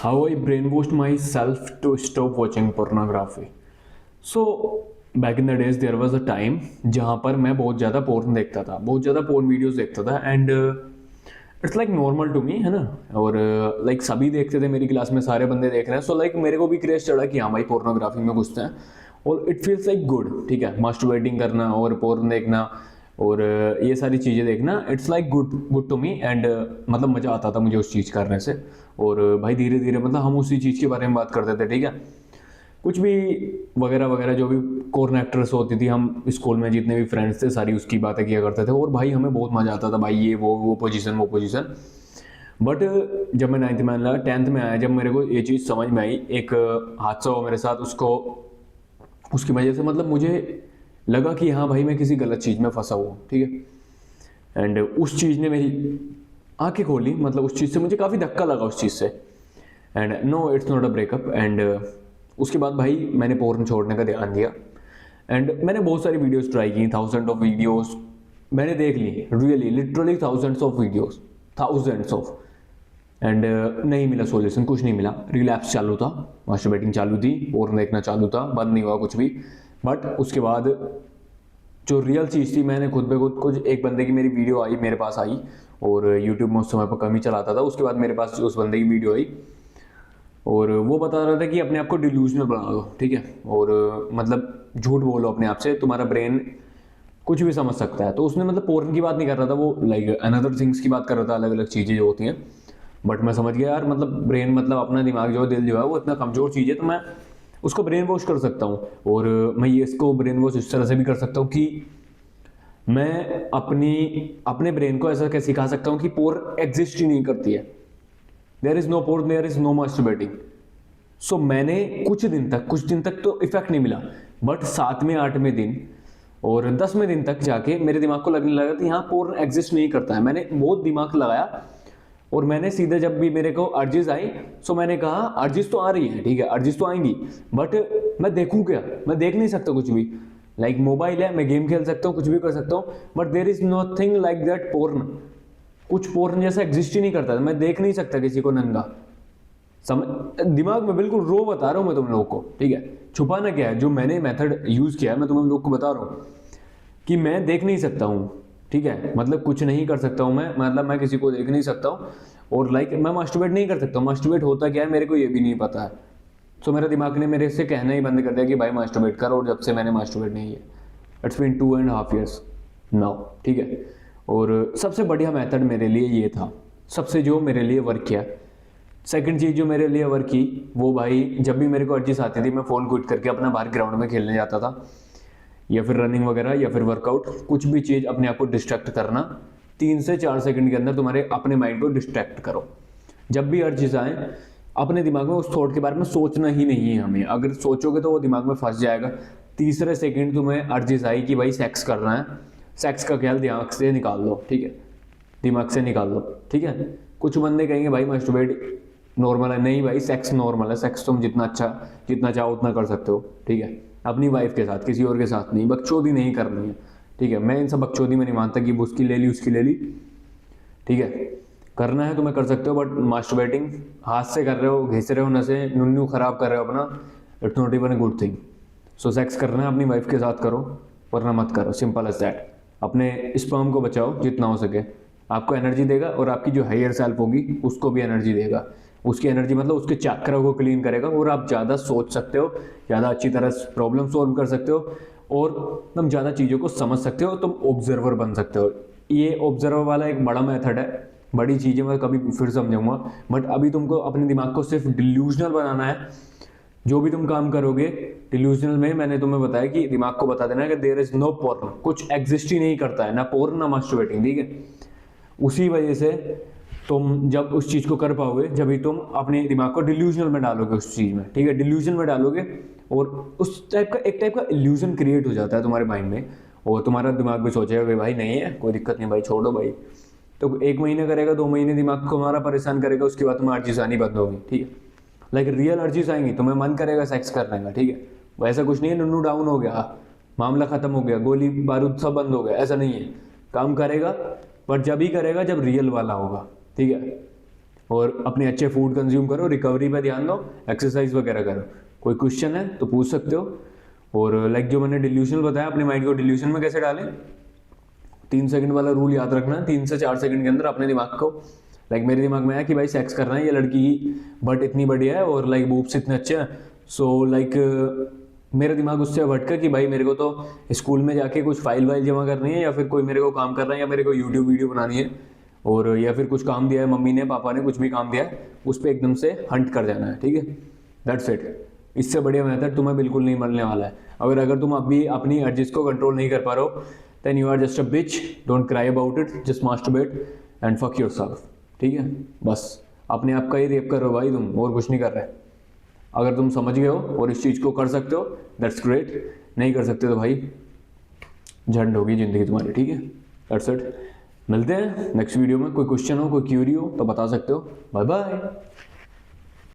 How I brainwashed myself to stop watching pornography. So back in the days there was a time जहाँ पर मैं बहुत ज़्यादा porn देखता था, बहुत ज़्यादा पोर्न वीडियोस देखता था and it's like normal to me, है ना। और लाइक सभी देखते थे, मेरी क्लास में सारे बंदे देख रहे हैं, सो लाइक मेरे को भी क्रेज चढ़ा कि हाँ भाई पोर्नोग्राफी में घुसते हैं और इट फील्स लाइक गुड, ठीक है। मास्टरबेटिंग करना और पोर्न देखना और ये सारी चीज़ें देखना, it's like good to me and मतलब मज़ा आता था मुझे उस चीज़ करने से। और भाई धीरे धीरे मतलब हम उसी चीज़ के बारे में बात करते थे, ठीक है। कुछ भी वगैरह वगैरह जो भी कॉर्न एक्ट्रेस होती थी, हम स्कूल में जितने भी फ्रेंड्स थे सारी उसकी बातें किया करते थे और भाई हमें बहुत मज़ा आता था भाई, ये वो पोजीशन। बट जब मैं 9th में आया, 10th में आया, जब मेरे को ये चीज़ समझ में आई, एक हादसा हुआ मेरे साथ, उसकी वजह से मतलब मुझे लगा कि हाँ भाई मैं किसी गलत चीज़ में फंसा हुआ, ठीक है। एंड उस चीज़ ने मेरी आंखें खोली, मतलब उस चीज़ से मुझे काफ़ी धक्का लगा उस चीज़ से। And no, it's not a breakup. And उसके बाद भाई मैंने पोर्न छोड़ने का ध्यान दिया एंड मैंने बहुत सारी वीडियोस ट्राई की, थाउजेंड ऑफ वीडियोस मैंने देख ली, really literally thousands of videos, thousands of. And नहीं मिला सोल्यूशन, कुछ नहीं मिला। रिलैप्स चालू था, मास्टरबेटिंग चालू थी, पोर्न देखना चालू था, बंद नहीं हुआ कुछ भी। बट उसके बाद जो रियल चीज़ थी, मैंने खुद ब खुद कुछ, एक बंदे की मेरी वीडियो आई, मेरे पास आई, और यूट्यूब में उस समय पर कम ही चलाता था। उसके बाद मेरे पास उस बंदे की वीडियो आई और वो बता रहा था कि अपने आप को डिल्यूजनल बना दो, ठीक है, और मतलब झूठ बोलो अपने आप से, तुम्हारा ब्रेन कुछ भी समझ सकता है। तो उसने मतलब पोर्न की बात नहीं कर रहा था, वो लाइक अनदर थिंग्स की बात कर रहा था, अलग अलग चीज़ें जो होती हैं। बट मैं समझ गया यार, मतलब ब्रेन, मतलब अपना दिमाग जो दिल जो है वो इतना कमज़ोर चीज़ है, तो मैं उसको ब्रेन वॉश कर सकता हूँ। और मैं ये इसको ब्रेन वॉश इस तरह से भी कर सकता हूँ कि मैं अपने ब्रेन को ऐसा कैसे सिखा सकता हूँ कि पोर्न एग्जिस्ट ही नहीं करती है। There is no porn, there is no masturbating. So मैंने कुछ दिन तक तो इफेक्ट नहीं मिला, बट 7वें 8वें दिन और 10वें दिन तक जाके मेरे दिमाग को लगने लगा कि हाँ पोर्न एग्जिस्ट नहीं करता है। मैंने बहुत दिमाग लगाया और मैंने सीधे, जब भी मेरे को अर्जिस आई, सो मैंने कहा अर्जिस तो आ रही है, ठीक है, अर्जिस तो आएंगी, बट मैं देखूं क्या, मैं देख नहीं सकता कुछ भी। लाइक मोबाइल है, मैं गेम खेल सकता हूँ, कुछ भी कर सकता हूँ, but there is nothing like that porn. कुछ पोर्न जैसा एग्जिस्ट ही नहीं करता, मैं देख नहीं सकता किसी को नंगा। समझ, दिमाग में बिल्कुल रो बता रहा हूँ मैं तुम लोगों को, ठीक है। छुपाना क्या है, जो मैंने मेथड यूज किया है मैं तुम लोग को बता रहा हूँ कि मैं देख नहीं सकता हूँ, ठीक है, मतलब कुछ नहीं कर सकता हूँ मैं, मतलब मैं किसी को देख नहीं सकता हूँ। और लाइक मैं मास्टरबेट नहीं कर सकता हूँ, मास्टरबेट होता क्या है मेरे को ये भी नहीं पता है। सो मेरा दिमाग ने मेरे से कहना ही बंद कर दिया कि भाई मास्टरबेट कर, और जब से मैंने मास्टरबेट नहीं किया, इट्स बीन 2.5 years नाउ, ठीक है। और सबसे बढ़िया मेथड मेरे लिए ये था, सबसे जो मेरे लिए वर्क किया। सेकंड चीज़ जो मेरे लिए वर्क की, वो भाई जब भी मेरे को अर्जिस आती थी, मैं फ़ोन क्विट करके अपना बाहर ग्राउंड में खेलने जाता था, या फिर रनिंग वगैरह, या फिर वर्कआउट, कुछ भी चीज़ अपने आप को डिस्ट्रैक्ट करना। 3 से 4 सेकंड के अंदर तुम्हारे अपने माइंड को डिस्ट्रैक्ट करो। जब भी हर चीज़ आए, अपने दिमाग में उस थॉट के बारे में सोचना ही नहीं है हमें, अगर सोचोगे तो वो दिमाग में फंस जाएगा। तीसरे सेकंड तुम्हें अर्जिस आई कि भाई सेक्स करना है, सेक्स का ख्याल दिमाग से निकाल लो, ठीक है, दिमाग से निकाल लो, ठीक है। कुछ बंदे कहेंगे भाई मास्टरबेट नॉर्मल है, नहीं भाई सेक्स नॉर्मल है, सेक्स तुम जितना चाहो उतना कर सकते हो, ठीक है, अपनी वाइफ के साथ, किसी और के साथ नहीं। बकचोदी नहीं करनी है, ठीक है। मैं इन सब बकचोदी में नहीं मानता कि उसकी ले ली उसकी ले ली, ठीक है। करना है तो मैं कर सकते हो, बट मास्टरबेटिंग हाथ से कर रहे हो, घिस रहे हो नसें, नुन्नू खराब कर रहे हो अपना, it's not even a good thing. So sex करना है अपनी वाइफ के साथ करो, वरना मत करो, सिंपल एज दैट। अपने स्पर्म को बचाओ जितना हो सके, आपको एनर्जी देगा और आपकी जो हायर सेल्फ होगी उसको भी एनर्जी देगा। उसकी एनर्जी मतलब उसके चक्र को क्लीन करेगा और आप ज़्यादा सोच सकते हो, ज़्यादा अच्छी तरह प्रॉब्लम सॉल्व कर सकते हो और तुम ज़्यादा चीज़ों को समझ सकते हो, तुम ऑब्जर्वर बन सकते हो। ये ऑब्जर्वर वाला एक बड़ा मेथड है, बड़ी चीज़ें मैं कभी फिर समझाऊंगा, बट अभी तुमको अपने दिमाग को सिर्फ डिल्यूजनल बनाना है। जो भी तुम काम करोगे डिल्यूजनल में, मैंने तुम्हें बताया कि दिमाग को बता देना है कि देयर इज नो पोर्न, कुछ एग्जिस्ट ही नहीं करता है, ना पोर्न ना मास्टरबेटिंग, ठीक है। उसी वजह से तुम जब उस चीज़ को कर पाओगे, जब भी तुम अपने दिमाग को डिल्यूजनल में डालोगे उस चीज़ में, ठीक है, डिल्यूजन में डालोगे और उस एक टाइप का इल्यूजन क्रिएट हो जाता है तुम्हारे माइंड में, और तुम्हारा दिमाग भी सोचेगा कि भाई नहीं है, कोई दिक्कत नहीं भाई, छोड़ो भाई। तो 1 महीने करेगा, 2 महीने दिमाग को हमारा परेशान करेगा, उसके बाद तुम्हें अर्जिस आनी बंद होगी, ठीक है। लाइक रियल अर्जिस आएंगी, तुम्हें मन करेगा सेक्स करने का, ठीक है। वैसा कुछ नहीं है नुन्नू डाउन हो गया, मामला खत्म हो गया, गोली बारूद सब बंद हो गया, ऐसा नहीं है। काम करेगा, पर जब ही करेगा जब रियल वाला होगा, ठीक है। और अपने अच्छे फूड कंज्यूम करो, रिकवरी पे ध्यान दो, एक्सरसाइज वगैरह करो। कोई क्वेश्चन है तो पूछ सकते हो। और लाइक जो मैंने डिल्यूशनल बताया, अपने माइंड को डिल्यूशन में कैसे डालें, 3 सेकंड वाला रूल याद रखना है। 3 से 4 सेकंड के अंदर अपने दिमाग को, लाइक मेरे दिमाग में आया कि भाई सेक्स करना है, ये लड़की की बट इतनी बढ़िया है और लाइक बूब्स इतने अच्छे हैं, सो लाइक मेरा दिमाग उससे भटका कि भाई मेरे को तो स्कूल में जाके कुछ फाइल वाइल जमा करनी है, या फिर कोई मेरे को काम करना है, या मेरे को यूट्यूब वीडियो बनानी है, और या फिर कुछ काम दिया है मम्मी ने, पापा ने कुछ भी काम दिया है, उस पर एकदम से हंट कर जाना है। ठीक है, दैट्स इट। इससे बढ़िया मेथड तुम्हें बिल्कुल नहीं मिलने वाला है। अगर तुम अभी अपनी अर्जिस को कंट्रोल नहीं कर पा रहे हो, then you are just a bitch, don't cry about it, just masturbate and fuck yourself. ठीक है, बस अपने आप का ही रेप कर रहे हो भाई तुम, और कुछ नहीं कर रहे। अगर तुम समझ गए हो और इस चीज़ को कर सकते हो, दैट्स ग्रेट। नहीं कर सकते तो भाई झंड होगी ज़िंदगी तुम्हारी। ठीक है, दैट्स इट। मिलते हैं नेक्स्ट वीडियो में। कोई क्वेश्चन हो, कोई क्यूरी हो तो बता सकते हो। Bye bye.